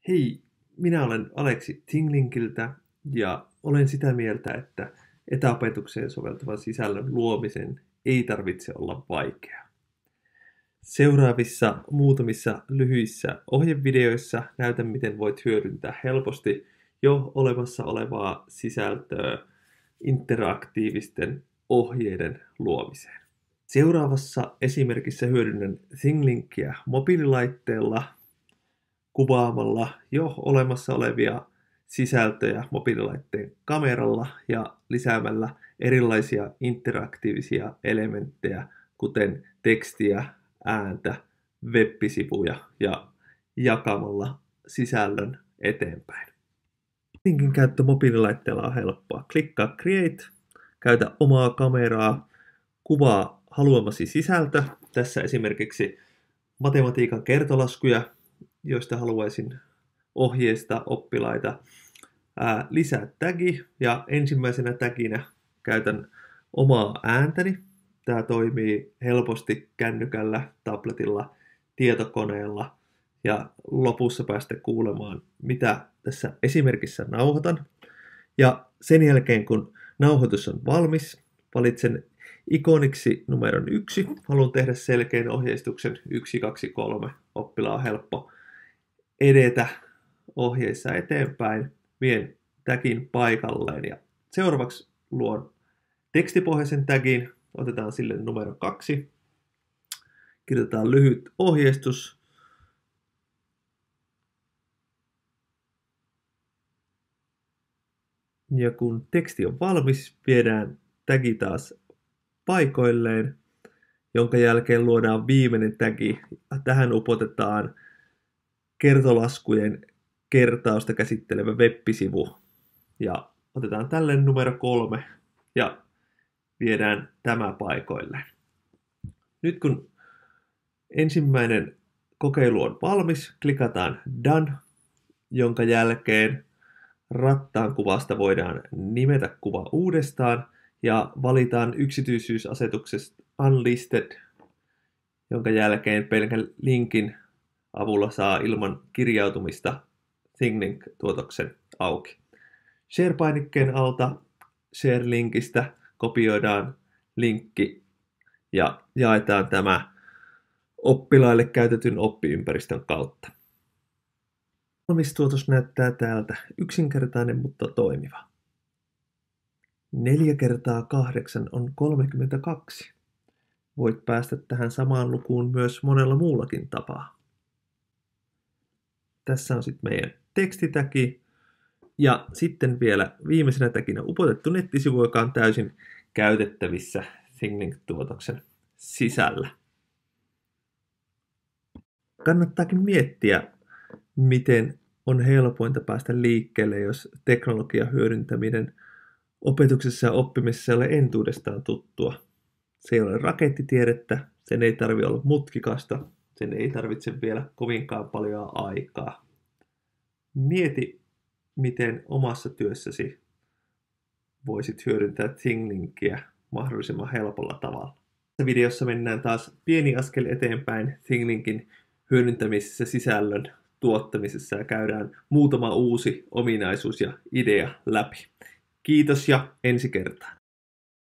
Hei, minä olen Aleksi Tinglinkiltä ja olen sitä mieltä, että etäopetukseen soveltuvan sisällön luomisen ei tarvitse olla vaikeaa. Seuraavissa muutamissa lyhyissä ohjevideoissa näytän, miten voit hyödyntää helposti jo olemassa olevaa sisältöä interaktiivisten ohjeiden luomiseen. Seuraavassa esimerkissä hyödynnän Thinglinkia mobiililaitteella kuvaamalla jo olemassa olevia sisältöjä mobiililaitteen kameralla ja lisäämällä erilaisia interaktiivisia elementtejä, kuten tekstiä, ääntä, web-sivuja ja jakamalla sisällön eteenpäin. Linkin käyttö mobiililaitteella on helppoa. Klikkaa Create, käytä omaa kameraa, kuvaa haluamasi sisältö. Tässä esimerkiksi matematiikan kertolaskuja, joista haluaisin ohjeistaa oppilaita. Lisää tagi ja ensimmäisenä taginä käytän omaa ääntäni. Tämä toimii helposti kännykällä, tabletilla, tietokoneella ja lopussa päästä kuulemaan, mitä tässä esimerkissä nauhoitan. Ja sen jälkeen, kun nauhoitus on valmis, valitsen ikoniksi numeron 1. Haluan tehdä selkeän ohjeistuksen 1, 2, 3. Oppilaan on helppo edetä ohjeissa eteenpäin. Vien tagin paikalleen ja seuraavaksi luon tekstipohjaisen tagin. Otetaan sille numero 2. Kirjoitetaan lyhyt ohjeistus. Ja kun teksti on valmis, viedään tagi taas paikoilleen, jonka jälkeen luodaan viimeinen tagi. Tähän upotetaan kertolaskujen kertausta käsittelevä web-sivu. Ja otetaan tälle numero 3 ja viedään tämä paikoilleen. Nyt kun ensimmäinen kokeilu on valmis, klikataan Done, jonka jälkeen rattaan kuvasta voidaan nimetä kuva uudestaan ja valitaan yksityisyysasetuksesta Unlisted, jonka jälkeen pelkän linkin avulla saa ilman kirjautumista Thinglink-tuotoksen auki. Share-painikkeen alta Share-linkistä kopioidaan linkki ja jaetaan tämä oppilaille käytetyn oppiympäristön kautta. Valmistuotos näyttää täältä. Yksinkertainen, mutta toimiva. 4 kertaa 8 on 32. Voit päästä tähän samaan lukuun myös monella muullakin tapaa. Tässä on sitten meidän tekstitäki. Ja sitten vielä viimeisenä täkinä upotettu nettisivu, joka on täysin käytettävissä Thinglink-tuotoksen sisällä. Kannattaakin miettiä, miten on helpointa päästä liikkeelle, jos teknologian hyödyntäminen opetuksessa ja oppimisessa ei ole entuudestaan tuttua. Se ei ole rakettitiedettä, sen ei tarvitse olla mutkikasta, sen ei tarvitse vielä kovinkaan paljon aikaa. Mieti, miten omassa työssäsi voisit hyödyntää Thinglinkia mahdollisimman helpolla tavalla. Tässä videossa mennään taas pieni askel eteenpäin Thinglinkin hyödyntämisessä sisällön tuottamisessa ja käydään muutama uusi ominaisuus ja idea läpi. Kiitos ja ensi kertaan.